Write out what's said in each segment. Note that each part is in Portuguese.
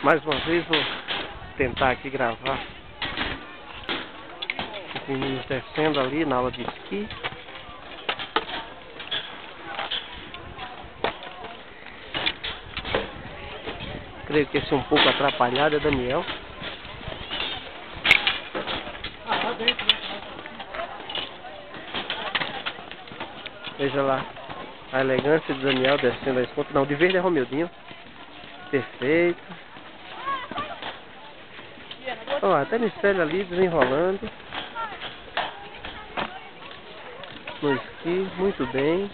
Mais uma vez vou tentar aqui gravar os meninos descendo ali na aula de esqui. Creio que esse é um pouco atrapalhado é Daniel. Veja lá a elegância de Daniel descendo a esponta. Não, de verde é Romildinho. Perfeito. Ó, até Nicélia ali desenrolando no esqui, muito bem.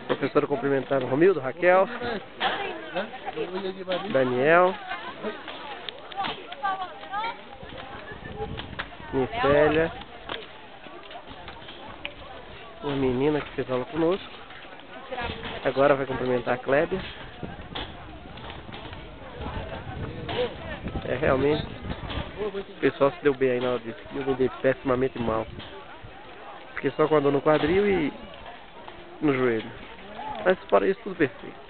Professora cumprimentando Romildo, Raquel, Daniel, Nicélia, uma menina que fez aula conosco. Agora vai cumprimentar a Clébia. É, realmente o pessoal se deu bem aí na hora disso. Eu me dei pessimamente mal. Fiquei só com a dor no quadril e no joelho. Mas fora isso, tudo perfeito.